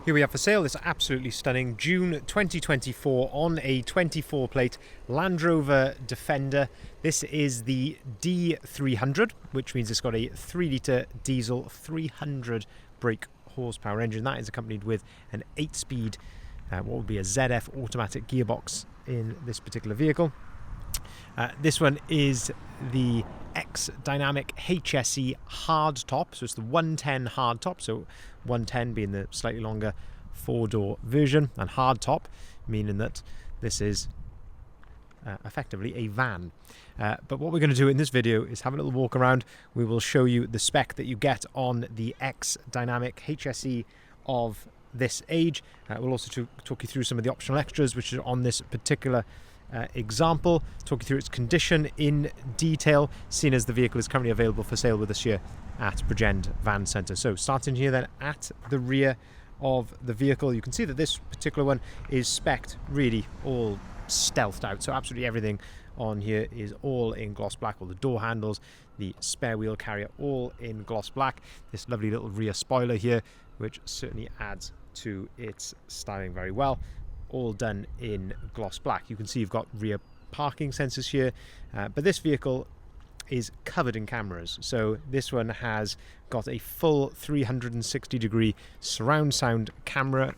Here we have for sale this absolutely stunning June 2024 on a 24 plate Land Rover Defender. This is the D300, which means it's got a 3-litre diesel 300 brake horsepower engine. That is accompanied with an 8-speed, what would be a ZF automatic gearbox in this particular vehicle. This one is the X-Dynamic HSE Hard top, so it's the 110 hard top, so 110 being the slightly longer 4-door version, and hard top meaning that this is effectively a van. But what we're going to do in this video is have a little walk around. We will show you the spec that you get on the X-Dynamic HSE of this age. We'll also talk you through some of the optional extras which are on this particular example, talk you through its condition in detail, seeing as the vehicle is currently available for sale with us here at Bridgend Van Centre. So starting here then at the rear of the vehicle, you can see that this particular one is spec'd really all stealthed out, so absolutely everything on here is all in gloss black. All the door handles, the spare wheel carrier, all in gloss black. This lovely little rear spoiler here, which certainly adds to its styling very well, all done in gloss black. You can see you've got rear parking sensors here, but this vehicle is covered in cameras. So this one has got a full 360 degree surround camera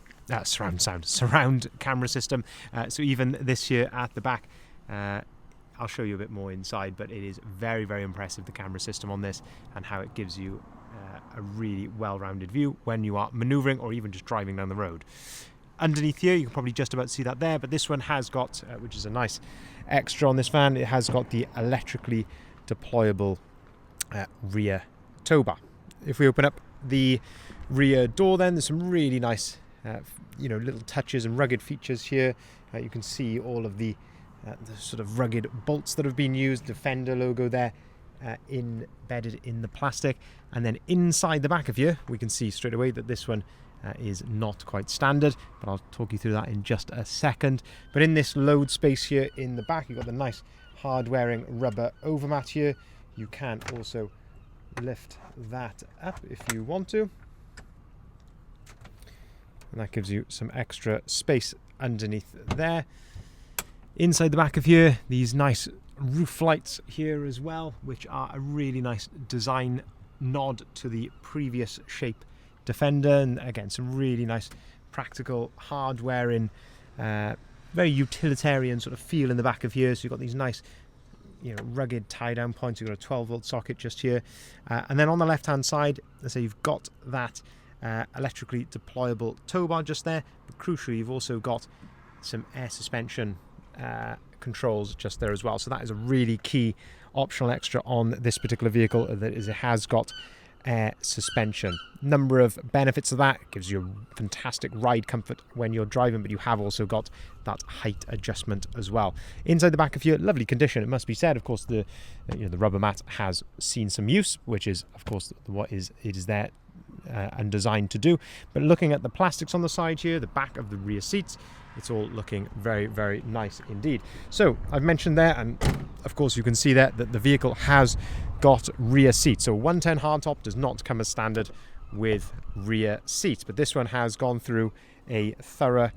system. So even this here at the back, I'll show you a bit more inside, but it is very, very impressive, the camera system on this, and how it gives you a really well-rounded view when you are maneuvering or even just driving down the road. Underneath here, you can probably just about see that there, but this one has got, which is a nice extra on this van, it has got the electrically deployable rear tow bar. If we open up the rear door then, there's some really nice little touches and rugged features here. You can see all of the sort of rugged bolts that have been used, Defender logo there embedded in the plastic. And then inside the back of here, we can see straight away that this one is not quite standard, but I'll talk you through that in just a second. But in this load space here in the back, you've got the nice hard-wearing rubber overmat here. You can also lift that up if you want to, and that gives you some extra space underneath there. Inside the back of here, these nice roof lights here as well, which are a really nice design nod to the previous shape Defender, and again some really nice practical hard-wearing, very utilitarian sort of feel in the back of here. So you've got these nice rugged tie-down points. You've got a 12-volt socket just here, and then on the left-hand side, let's say you've got that electrically deployable tow bar just there, but crucially you've also got some air suspension controls just there as well. So that is a really key optional extra on this particular vehicle, that is, it has got air suspension. Number of benefits of that: it gives you a fantastic ride comfort when you're driving, but you have also got that height adjustment as well. Inside the back of here, lovely condition, it must be said. Of course, the rubber mat has seen some use, which is of course what it is there and designed to do. But looking at the plastics on the side here, the back of the rear seats, it's all looking very, very nice indeed. So I've mentioned there, and of course you can see there, that the vehicle has got rear seats. So 110 hardtop does not come as standard with rear seats, but this one has gone through a thorough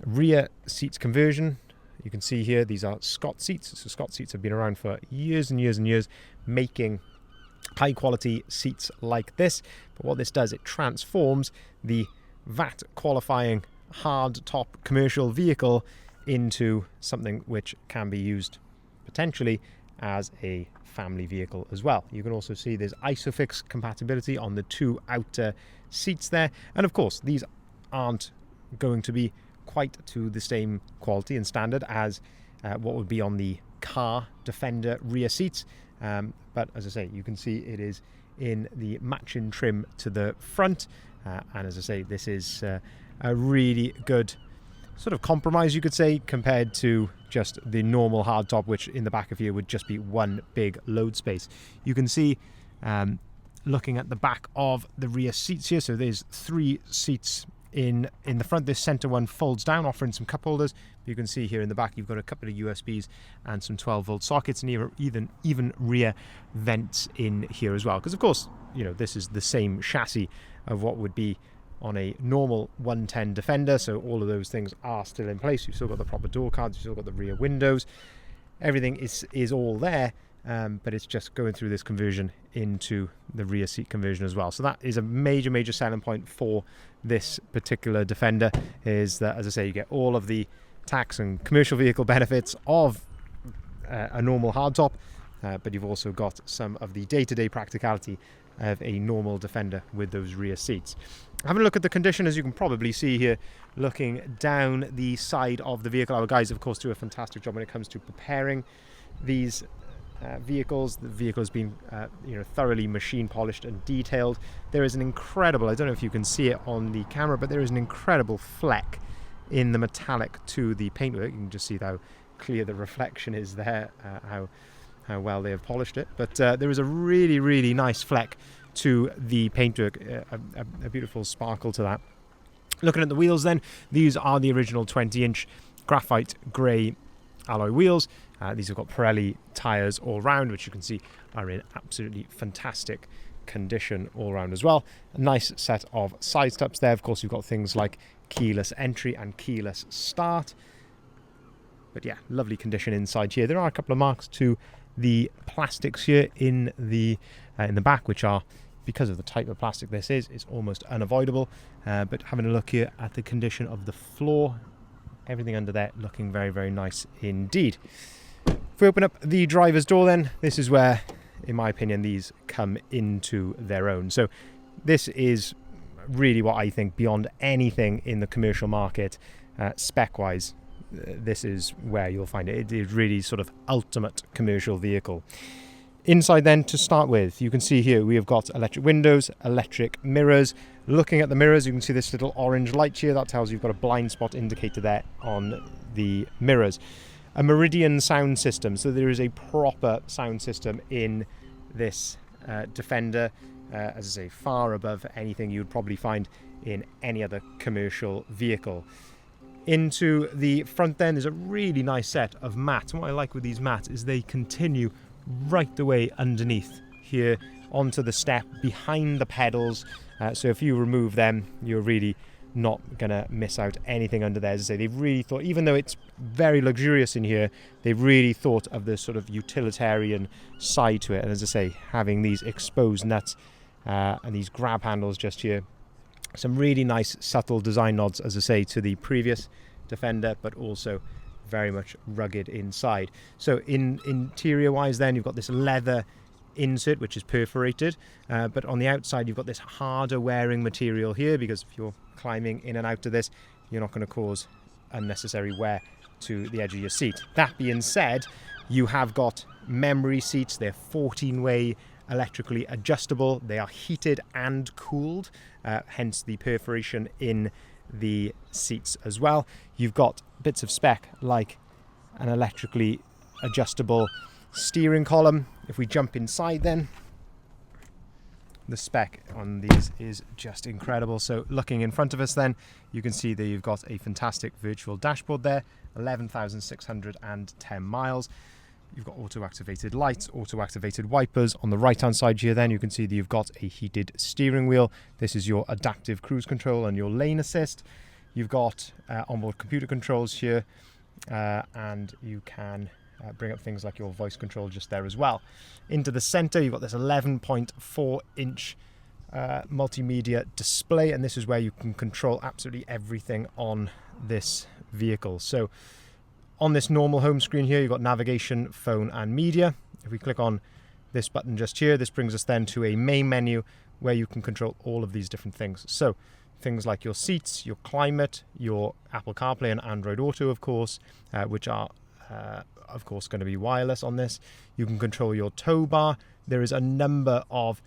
rear seats conversion. You can see here, these are Scott seats. So Scott seats have been around for years and years and years, making high quality seats like this. But what this does, it transforms the VAT qualifying hard top commercial vehicle into something which can be used potentially as a family vehicle as well. You can also see there's ISOFIX compatibility on the 2 outer seats there, and of course these aren't going to be quite to the same quality and standard as what would be on the car Defender rear seats, but as I say, you can see it is in the matching trim to the front, and as I say, this is a really good sort of compromise, you could say, compared to just the normal hardtop, which in the back of here would just be one big load space. You can see, looking at the back of the rear seats here, so there's 3 seats in the front. This center one folds down, offering some cup holders. You can see here in the back you've got a couple of USBs and some 12-volt sockets, and even rear vents in here as well, because of course this is the same chassis of what would be on a normal 110 Defender, so all of those things are still in place. You've still got the proper door cards, you've still got the rear windows, everything is all there, but it's just going through this conversion into the rear seat conversion as well. So that is a major selling point for this particular Defender, is that, as I say, you get all of the tax and commercial vehicle benefits of a normal hardtop, but you've also got some of the day-to-day practicality of a normal Defender with those rear seats. Having a look at the condition, as you can probably see here, looking down the side of the vehicle. Our guys, of course, do a fantastic job when it comes to preparing these vehicles. The vehicle has been thoroughly machine polished and detailed. There is an incredible, I don't know if you can see it on the camera, but there is an incredible fleck in the metallic to the paintwork. You can just see how clear the reflection is there, how well they have polished it. But there is a really nice fleck to the paintwork, a beautiful sparkle to that. Looking at the wheels then, these are the original 20-inch graphite grey alloy wheels. These have got Pirelli tyres all round, which you can see are in absolutely fantastic condition all round as well. A nice set of side steps there. Of course, you've got things like keyless entry and keyless start. But yeah, lovely condition inside here. There are a couple of marks to the plastics here in the back, which are, because of the type of plastic this is, it's almost unavoidable. But having a look here at the condition of the floor, everything under there looking very nice indeed. If we open up the driver's door then, this is where, in my opinion, these come into their own. So this is really what I think, beyond anything in the commercial market, spec-wise, this is where you'll find it. It is really sort of ultimate commercial vehicle. Inside then, to start with, you can see here we have got electric windows, electric mirrors. Looking at the mirrors, you can see this little orange light here. That tells you you've got a blind spot indicator there on the mirrors. A Meridian sound system, so there is a proper sound system in this Defender, as I say, far above anything you'd probably find in any other commercial vehicle. Into the front then, there's a really nice set of mats, and what I like with these mats is they continue right the way underneath here onto the step behind the pedals, so if you remove them, you're really not gonna miss out anything under there. As I say, they've really thought, even though it's very luxurious in here, they've really thought of the sort of utilitarian side to it. And as I say, having these exposed nuts and these grab handles just here, some really nice subtle design nods, as I say, to the previous Defender, but also very much rugged inside. So interior wise then, you've got this leather insert which is perforated, but on the outside you've got this harder wearing material here, because if you're climbing in and out of this, you're not going to cause unnecessary wear to the edge of your seat. That being said, you have got memory seats. They're 14-way electrically adjustable. They are heated and cooled, hence the perforation in the seats as well. You've got bits of spec like an electrically adjustable steering column. If we jump inside then, the spec on these is just incredible. So looking in front of us then, you can see that you've got a fantastic virtual dashboard there, 11,610 miles. You've got auto-activated lights, auto-activated wipers. On the right-hand side here then, you can see that you've got a heated steering wheel. This is your adaptive cruise control and your lane assist. You've got onboard computer controls here, and you can bring up things like your voice control just there as well. Into the center, you've got this 11.4 inch multimedia display, and this is where you can control absolutely everything on this vehicle. So on this normal home screen here, you've got navigation, phone and media. If we click on this button just here, this brings us then to a main menu where you can control all of these different things. So things like your seats, your climate, your Apple CarPlay and Android Auto, of course, which are of course going to be wireless on this. You can control your tow bar. There is a number of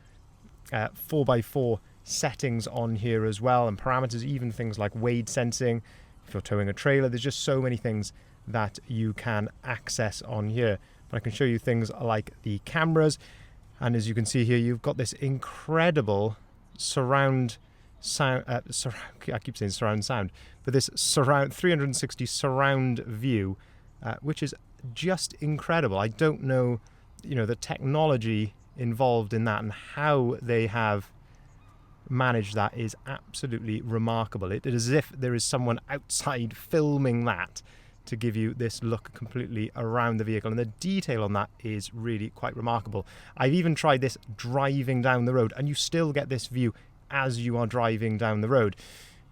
4x4 settings on here as well, and parameters, even things like weight sensing. If you're towing a trailer, there's just so many things that you can access on here. But I can show you things like the cameras, and as you can see here, you've got this incredible surround sound, I keep saying surround sound, but this surround 360 surround view, which is just incredible. I don't know, the technology involved in that and how they have managed that is absolutely remarkable. It is as if there is someone outside filming that to give you this look completely around the vehicle, and the detail on that is really quite remarkable. I've even tried this driving down the road, and you still get this view as you are driving down the road.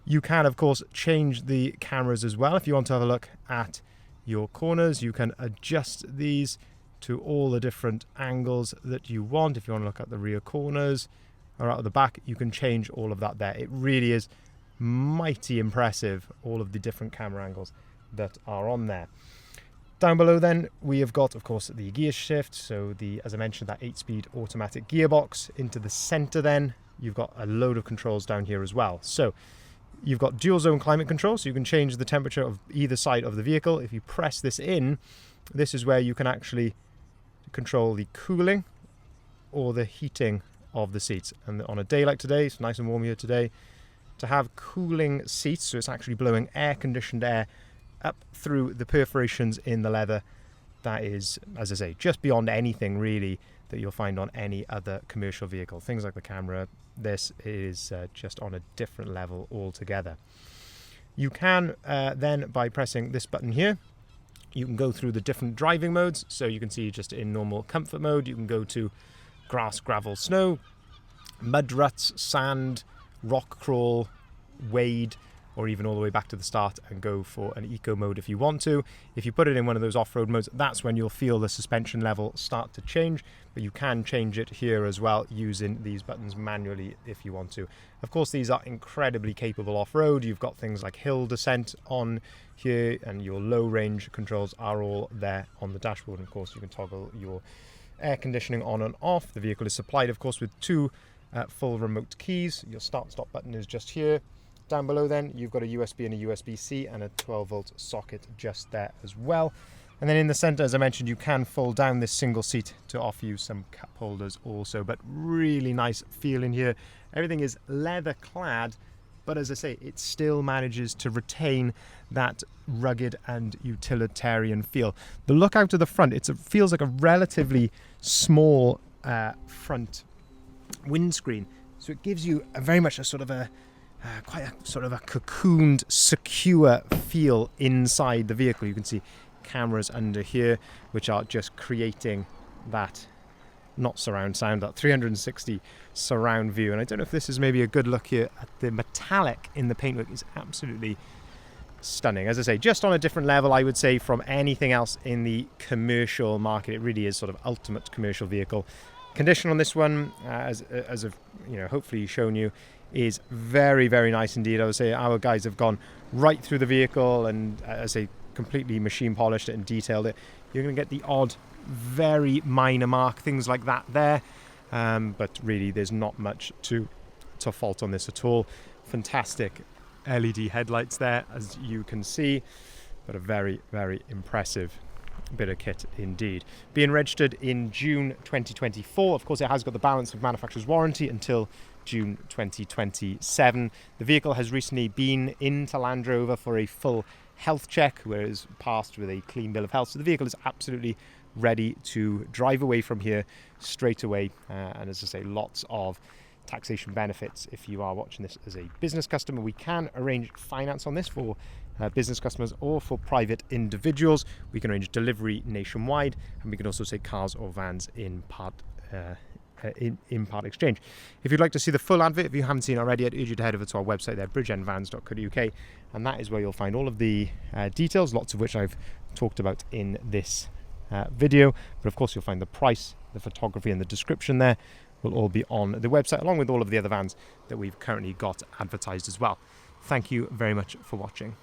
You can of course change the cameras as well. If you want to have a look at your corners, you can adjust these to all the different angles that you want. If you want to look at the rear corners or out of the back, you can change all of that there. It really is mighty impressive, all of the different camera angles that are on there. Down below then we have got of course the gear shift, so the, as I mentioned, that 8-speed automatic gearbox. Into the center then you've got a load of controls down here as well. So you've got dual zone climate control, so you can change the temperature of either side of the vehicle. If you press this in, this is where you can actually control the cooling or the heating of the seats. And on a day like today, it's nice and warm here today, to have cooling seats, so it's actually blowing air conditioned air up through the perforations in the leather, that is, as I say, just beyond anything really that you'll find on any other commercial vehicle. Things like the camera, this is just on a different level altogether. You can then, by pressing this button here, you can go through the different driving modes. So you can see just in normal comfort mode, you can go to grass, gravel, snow, mud ruts, sand, rock crawl, wade, or even all the way back to the start and go for an eco mode if you want to. If you put it in one of those off-road modes, that's when you'll feel the suspension level start to change, but you can change it here as well using these buttons manually if you want to. Of course, these are incredibly capable off-road. You've got things like hill descent on here, and your low range controls are all there on the dashboard. And of course, you can toggle your air conditioning on and off. The vehicle is supplied, of course, with two full remote keys. Your start-stop button is just here. Down below then you've got a USB and a USB-C and a 12-volt socket just there as well. And then in the center, as I mentioned, you can fold down this single seat to offer you some cup holders also, but really nice feel in here. Everything is leather clad, but as I say, it still manages to retain that rugged and utilitarian feel. The look out to the front, it feels like a relatively small front windscreen, so it gives you very much a sort of a quite a sort of a cocooned, secure feel inside the vehicle. You can see cameras under here, which are just creating that, not surround sound, that 360 surround view. And I don't know if this is maybe a good look here at the metallic in the paintwork. Is absolutely stunning. As I say, just on a different level, I would say, from anything else in the commercial market. It really is sort of ultimate commercial vehicle. Condition on this one, as I've hopefully shown you, is very, very nice indeed. I would say our guys have gone right through the vehicle and, as I say, completely machine polished it and detailed it. You're going to get the odd, very minor mark, things like that there, but really there's not much to fault on this at all. Fantastic LED headlights there, as you can see, but a very, very impressive bit of kit indeed. Being registered in June 2024. Of course, it has got the balance of manufacturer's warranty until June 2027. The vehicle has recently been into Land Rover for a full health check, where it is passed with a clean bill of health. So the vehicle is absolutely ready to drive away from here straight away. And as I say, lots of taxation benefits if you are watching this as a business customer. We can arrange finance on this for business customers or for private individuals. We can arrange delivery nationwide, and we can also take cars or vans in part exchange. If you'd like to see the full advert, if you haven't seen it already, I'd urge you to head over to our website there, bridgeendvans.co.uk, and that is where you'll find all of the details, lots of which I've talked about in this video. But of course, you'll find the price, the photography, and the description there will all be on the website, along with all of the other vans that we've currently got advertised as well. Thank you very much for watching.